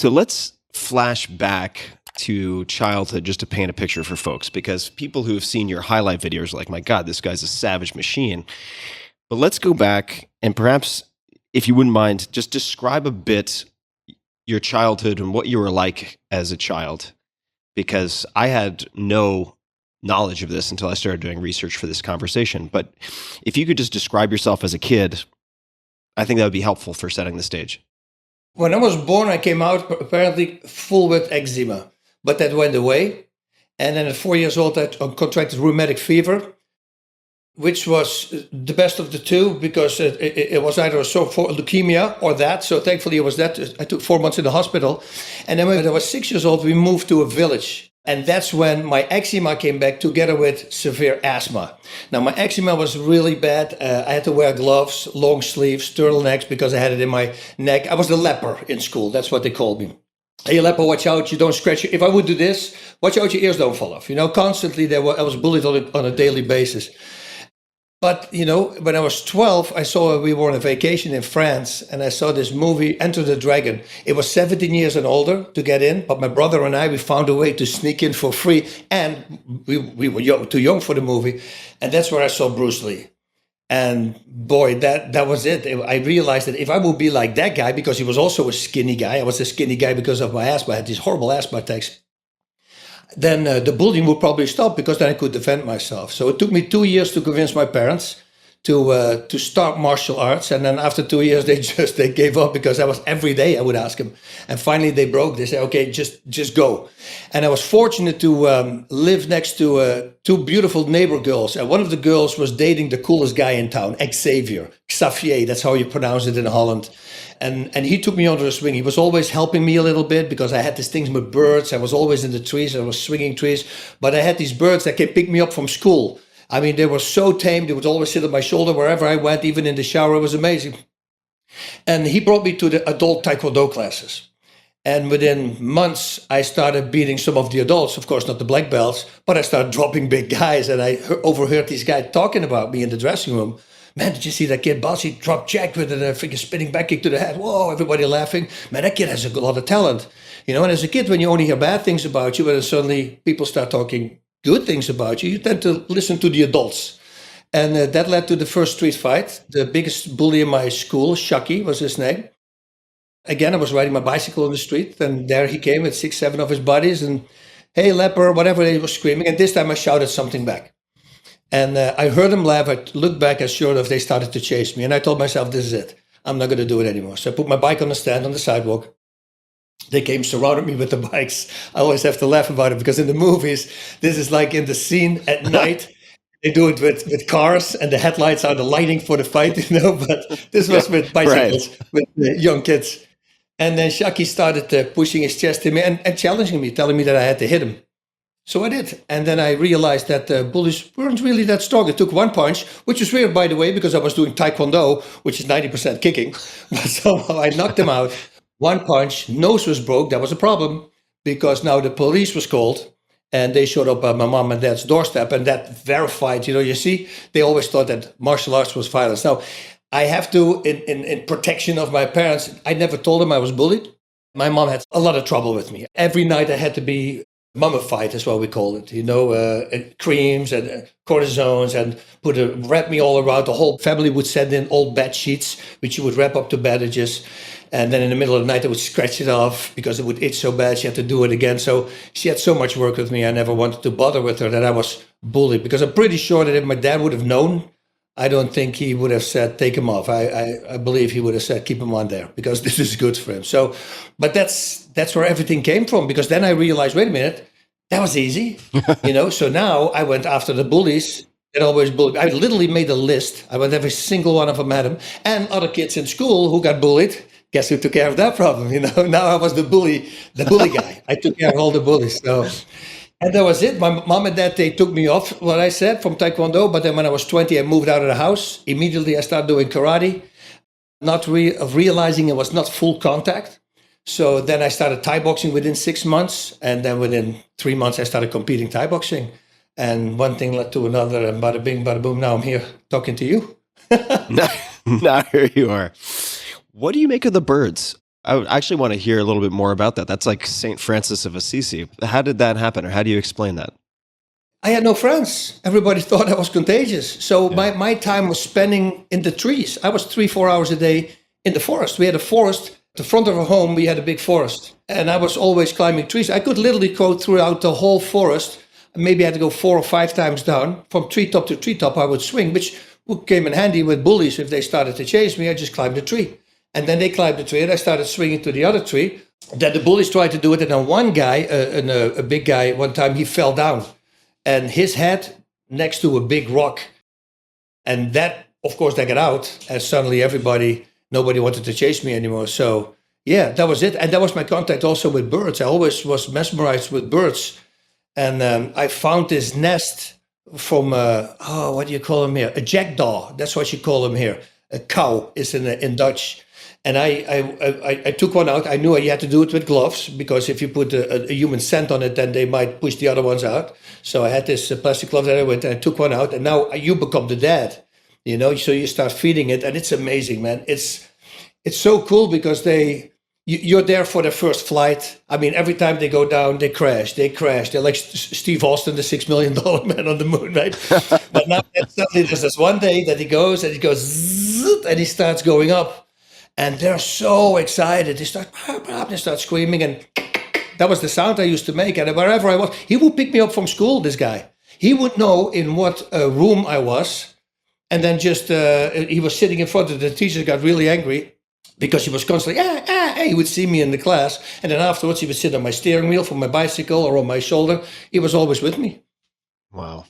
So let's flash back to childhood just to paint a picture for folks, because people who have seen your highlight videos are like, my God, this guy's a savage machine. But let's go back and perhaps, if you wouldn't mind, just describe a bit your childhood and what you were like as a child, because I had no knowledge of this until I started doing research for this conversation. But if you could just describe yourself as a kid, I think that would be helpful for setting the stage. When I was born, I came out apparently full with eczema, but that went away. And then at 4 years old, I contracted rheumatic fever, which was the best of the two, because it was either leukemia or that. So thankfully it was that. I took 4 months in the hospital. And then when I was 6 years old, we moved to a village. And that's when my eczema came back together with severe asthma. Now, my eczema was really bad. I had to wear gloves, long sleeves, turtlenecks, because I had it in my neck. I was the leper in school. That's what they called me. Hey, leper, watch out. You don't scratch your... If I would do this, watch out, your ears don't fall off. Constantly I was bullied on a daily basis. But, when I was 12, we were on a vacation in France, and I saw this movie, Enter the Dragon. It was 17 years and older to get in, but my brother and I, we found a way to sneak in for free, and we were too young for the movie. And that's where I saw Bruce Lee. And boy, that was it. I realized that if I would be like that guy, because he was also a skinny guy, I was a skinny guy because of my asthma, I had these horrible asthma attacks, then the bullying would probably stop, because then I could defend myself. So it took me 2 years to convince my parents to start martial arts. And then after 2 years, they gave up, because every day I would ask them. And finally they broke. They said, okay, just go. And I was fortunate to live next to two beautiful neighbor girls. And one of the girls was dating the coolest guy in town, Xavier, that's how you pronounce it in Holland. And he took me under his wing. He was always helping me a little bit, because I had these things with birds. I was always in the trees. I was swinging trees. But I had these birds that came pick me up from school. I mean, they were so tame. They would always sit on my shoulder wherever I went, even in the shower. It was amazing. And he brought me to the adult Taekwondo classes. And within months, I started beating some of the adults. Of course, not the black belts, but I started dropping big guys. And I overheard these guys talking about me in the dressing room. Man, did you see that kid, Bas? He dropped Jack with a freaking spinning back kick to the head. Whoa, everybody laughing. Man, that kid has a lot of talent. And as a kid, when you only hear bad things about you, but then suddenly people start talking good things about you, you tend to listen to the adults. And that led to the first street fight. The biggest bully in my school, Shaki was his name. Again, I was riding my bicycle on the street, and there he came with 6, 7 of his buddies, and hey, leper, whatever they were screaming. And this time I shouted something back. And I heard them laugh. I looked back, and sure enough, they started to chase me. And I told myself, this is it. I'm not going to do it anymore. So I put my bike on the stand on the sidewalk. They came, surrounded me with the bikes. I always have to laugh about it, because in the movies, this is like in the scene at night. They do it with cars, and the headlights are the lighting for the fight, But this was with bicycles, right, with young kids. And then Shaki started pushing his chest to me and challenging me, telling me that I had to hit him. So I did. And then I realized that bullies weren't really that strong. It took one punch, which was weird, by the way, because I was doing Taekwondo, which is 90% kicking. But somehow I knocked him out. One punch, nose was broke. That was a problem, because now the police was called, and they showed up at my mom and dad's doorstep, and that verified, you see, they always thought that martial arts was violence. Now, I have to, in protection of my parents, I never told them I was bullied. My mom had a lot of trouble with me. Every night I had to be mummified, is what we call it, creams and cortisones, and wrap me all around. The whole family would send in old bed sheets, which you would wrap up to bandages. And then in the middle of the night, they would scratch it off because it would itch so bad. She had to do it again. So she had so much work with me. I never wanted to bother with her that I was bullied, because I'm pretty sure that if my dad would have known, I don't think he would have said, take him off. I believe he would have said, keep him on there, because this is good for him. So, but that's where everything came from, because then I realized, wait a minute, that was easy, So now I went after the bullies that always bullied. I literally made a list. I went every single one of them at him, and other kids in school who got bullied. Guess who took care of that problem? Now I was the bully guy. I took care of all the bullies. So, and that was it. My mom and dad, they took me off, what I said, from Taekwondo. But then when I was 20, I moved out of the house. Immediately, I started doing karate, not realizing it was not full contact. So then I started Thai boxing within 6 months. And then within 3 months, I started competing Thai boxing. And one thing led to another. And bada bing, bada boom, now I'm here talking to you. Now here you are. What do you make of the birds? I would actually want to hear a little bit more about that. That's like St. Francis of Assisi. How did that happen, or how do you explain that? I had no friends. Everybody thought I was contagious. So my time was spending in the trees. I was 3-4 hours a day in the forest. We had a forest. The front of our home, we had a big forest. And I was always climbing trees. I could literally go throughout the whole forest. Maybe I had to go 4 or 5 times down. From treetop to treetop, I would swing, which came in handy with bullies. If they started to chase me, I just climbed a tree. And then they climbed the tree, and I started swinging to the other tree. Then the bullies tried to do it. And then one guy, a big guy, one time he fell down. And his head next to a big rock. And that, of course, they got out. And suddenly nobody wanted to chase me anymore. So, yeah, that was it. And that was my contact also with birds. I always was mesmerized with birds. And I found this nest from, what do you call them here? A jackdaw. That's what you call them here. A cow is in Dutch. And I took one out. I knew you had to do it with gloves, because if you put a human scent on it, then they might push the other ones out. So I had this plastic glove that I went, and I took one out, and now you become the dad, so you start feeding it, and it's amazing, man. It's so cool because you're there for their first flight. I mean, every time they go down, they crash. They're like Steve Austin, the $6 million man on the moon, right? But now suddenly there's this one day that he goes zzz, and he starts going up. And they're so excited. They start screaming. And that was the sound I used to make. And wherever I was, he would pick me up from school, this guy. He would know in what room I was. And then he was sitting in front of the teacher, got really angry because he was constantly, he would see me in the class. And then afterwards, he would sit on my steering wheel for my bicycle or on my shoulder. He was always with me. Wow.